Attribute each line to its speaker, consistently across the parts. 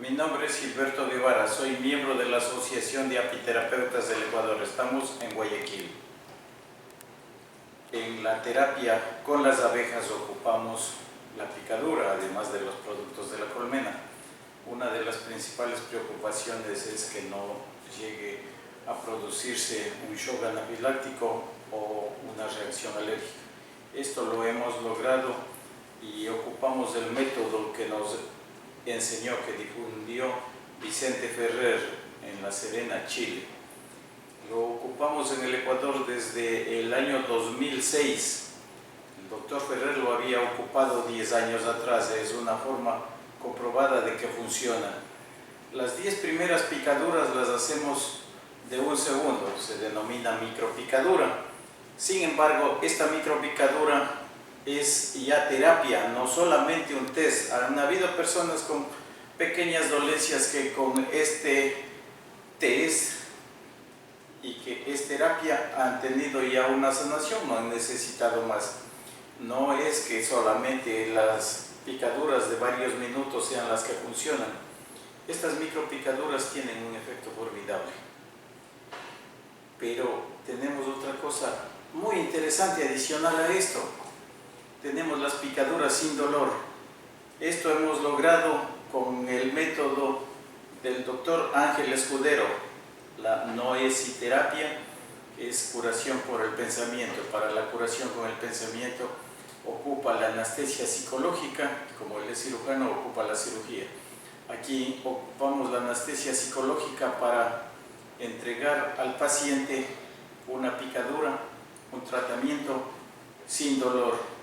Speaker 1: Mi nombre es Gilberto Guevara, soy miembro de la Asociación de Apiterapeutas del Ecuador. Estamos en Guayaquil. En la terapia con las abejas ocupamos la picadura, además de los productos de la colmena. Una de las principales preocupaciones es que no llegue a producirse un shock anafiláctico o una reacción alérgica. Esto lo hemos logrado y ocupamos el método que nos enseñó, que difundió Vicente Ferrer en La Serena, Chile. Lo ocupamos en el Ecuador desde el año 2006. El doctor Ferrer lo había ocupado 10 años atrás. Es una forma comprobada de que funciona. Las 10 primeras picaduras las hacemos de 1 segundo, se denomina micropicadura. Sin embargo, esta micropicadura es ya terapia, no solamente un test. Han habido personas con pequeñas dolencias que con este test y que es terapia han tenido ya una sanación, no han necesitado más. No es que solamente las picaduras de varios minutos sean las que funcionan. Estas micropicaduras tienen un efecto formidable. Pero tenemos otra cosa muy interesante adicional a esto. Tenemos las picaduras sin dolor. Esto hemos logrado con el método del doctor Ángel Escudero, la noesiterapia, que es curación por el pensamiento. Para la curación con el pensamiento ocupa la anestesia psicológica, como él es cirujano, ocupa la cirugía. Aquí ocupamos la anestesia psicológica para entregar al paciente una picadura, un tratamiento sin dolor.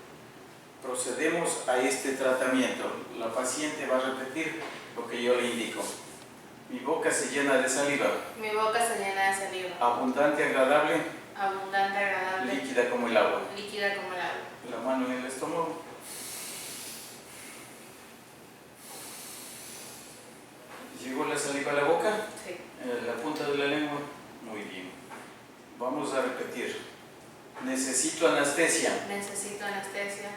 Speaker 1: Procedemos a este tratamiento. La paciente va a repetir lo que yo le indico. Mi boca se llena de saliva.
Speaker 2: Mi boca se llena de saliva.
Speaker 1: Abundante, agradable.
Speaker 2: Abundante, agradable.
Speaker 1: Líquida como el agua.
Speaker 2: Líquida como el agua.
Speaker 1: La mano en el estómago. ¿Llegó la saliva a la boca?
Speaker 2: Sí.
Speaker 1: La punta de la lengua. Muy bien. Vamos a repetir. Necesito anestesia.
Speaker 2: Necesito anestesia.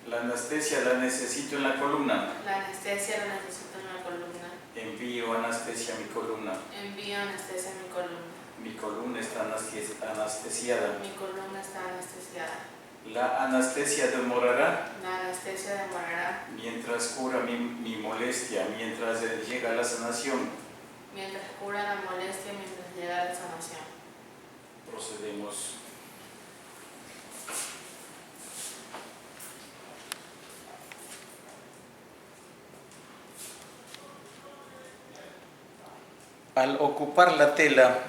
Speaker 1: La anestesia la necesito en la columna.
Speaker 2: La anestesia la necesito en la columna.
Speaker 1: Envío anestesia a mi columna.
Speaker 2: Envío anestesia a mi columna.
Speaker 1: Mi columna está anestesiada.
Speaker 2: Mi columna está anestesiada.
Speaker 1: La anestesia demorará.
Speaker 2: La anestesia demorará.
Speaker 1: Mientras cura mi molestia, mientras llega la sanación.
Speaker 2: Mientras cura la molestia, mientras llega la sanación.
Speaker 1: Procedemos. Al ocupar la tela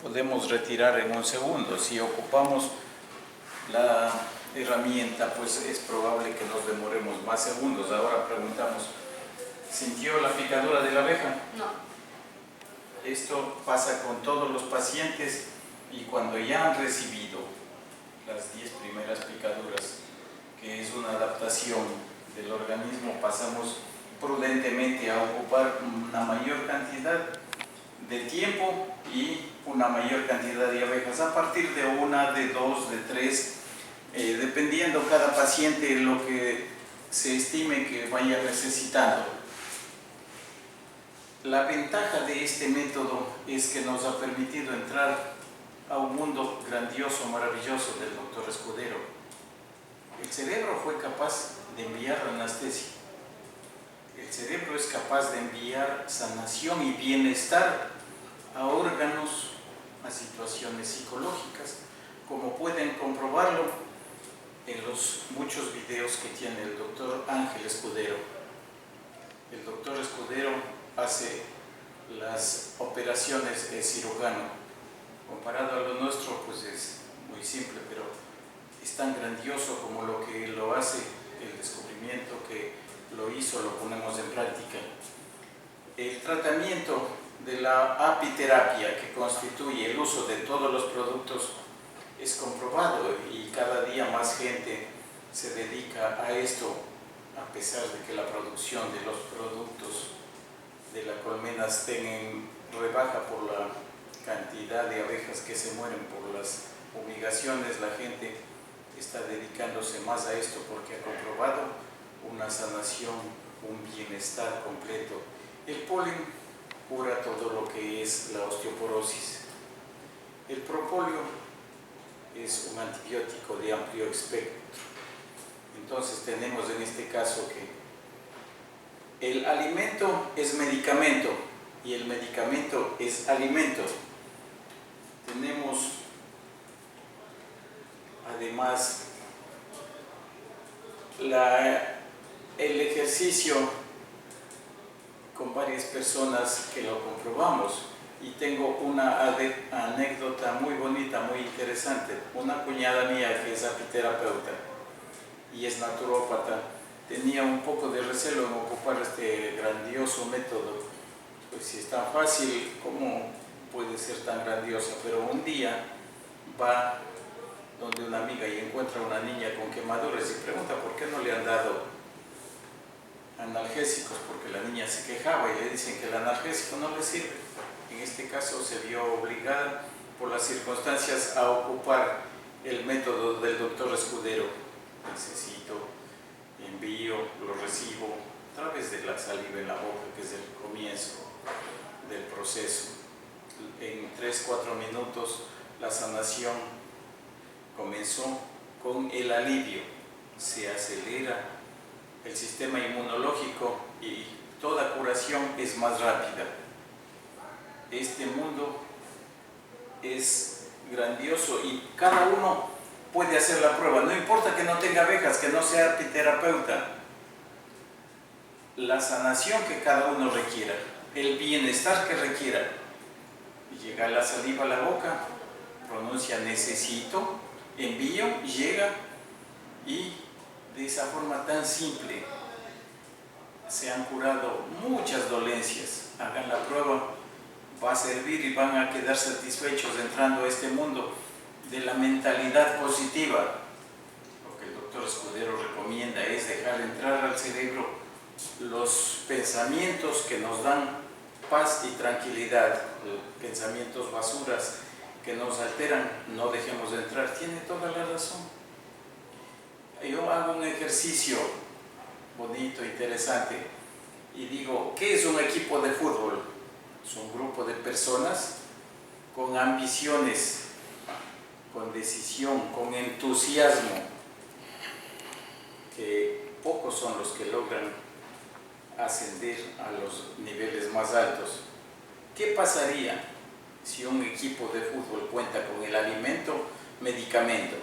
Speaker 1: podemos retirar en 1 segundo. Si ocupamos la herramienta, pues es probable que nos demoremos más segundos. Ahora preguntamos, ¿sintió la picadura de la abeja?
Speaker 2: No.
Speaker 1: Esto pasa con todos los pacientes y cuando ya han recibido las 10 primeras picaduras, que es una adaptación del organismo, pasamos prudentemente a ocupar una mayor cantidad de tiempo y una mayor cantidad de abejas, a partir de 1, de 2, de 3, dependiendo cada paciente lo que se estime que vaya necesitando. La ventaja de este método es que nos ha permitido entrar a un mundo grandioso, maravilloso del doctor Escudero. El cerebro fue capaz de enviar anestesia. El cerebro es capaz de enviar sanación y bienestar a órganos, a situaciones psicológicas, como pueden comprobarlo en los muchos videos que tiene el doctor Ángel Escudero. El doctor Escudero hace las operaciones, es cirujano. Comparado a lo nuestro, pues es muy simple, pero es tan grandioso como lo que lo hace, el descubrimiento que lo hizo, lo ponemos en práctica. El tratamiento de la apiterapia, que constituye el uso de todos los productos, es comprobado y cada día más gente se dedica a esto, a pesar de que la producción de los productos de la colmena esté en rebaja por la cantidad de abejas que se mueren por las fumigaciones. La gente está dedicándose más a esto porque ha comprobado una sanación, un bienestar completo El polen cura todo lo que es la osteoporosis. El propóleo es un antibiótico de amplio espectro. Entonces tenemos en este caso que el alimento es medicamento y el medicamento es alimento. Tenemos además el ejercicio con varias personas que lo comprobamos, y tengo una anécdota muy bonita, muy interesante. Una cuñada mía que es apiterapeuta y es naturópata tenía un poco de recelo en ocupar este grandioso método. Pues si es tan fácil, ¿cómo puede ser tan grandiosa? Pero un día va donde una amiga y encuentra a una niña con quemaduras y pregunta por qué no le han dado analgésicos, porque la niña se quejaba y le dicen que el analgésico no le sirve. En este caso se vio obligada por las circunstancias a ocupar el método del doctor Escudero. Necesito, envío, lo recibo a través de la saliva en la boca, que es el comienzo del proceso. En 3-4 minutos la sanación comenzó con el alivio. Se acelera el sistema inmunológico y toda curación es más rápida. Este mundo es grandioso y cada uno puede hacer la prueba. No importa que no tenga abejas, que no sea apiterapeuta. La sanación que cada uno requiera, el bienestar que requiera. Llega la saliva a la boca, pronuncia necesito, envío, llega, y de esa forma tan simple se han curado muchas dolencias. Hagan la prueba, va a servir y van a quedar satisfechos entrando a este mundo de la mentalidad positiva. Lo que el doctor Escudero recomienda es dejar entrar al cerebro los pensamientos que nos dan paz y tranquilidad, pensamientos basuras que nos alteran, no dejemos de entrar. Tiene toda la razón. Yo hago un ejercicio bonito, interesante, y digo, ¿qué es un equipo de fútbol? Es un grupo de personas con ambiciones, con decisión, con entusiasmo, que pocos son los que logran ascender a los niveles más altos. ¿Qué pasaría si un equipo de fútbol cuenta con el alimento, medicamento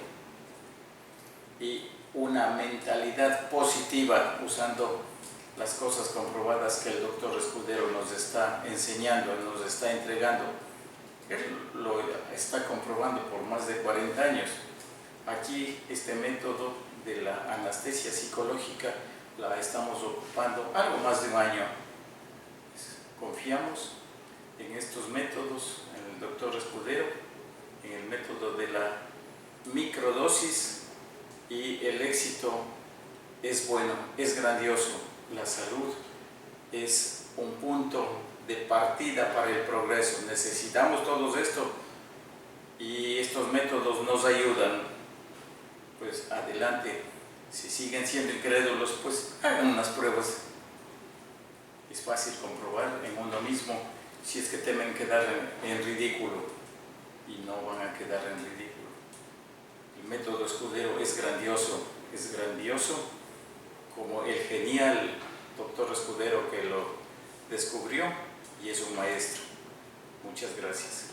Speaker 1: y una mentalidad positiva, usando las cosas comprobadas que el doctor Escudero nos está enseñando, nos está entregando? Él lo está comprobando por más de 40 años. Aquí este método de la anestesia psicológica la estamos ocupando algo más de un año. Confiamos en estos métodos, en el doctor Escudero, en el método de la microdosis, y el éxito es bueno, es grandioso. La salud es un punto de partida para el progreso. Necesitamos todo esto y estos métodos nos ayudan. Pues adelante. Si siguen siendo incrédulos, pues hagan unas pruebas. Es fácil comprobar en uno mismo si es que temen quedar en ridículo, y no van a quedar en ridículo. El método Escudero es grandioso como el genial doctor Escudero que lo descubrió, y es un maestro. Muchas gracias.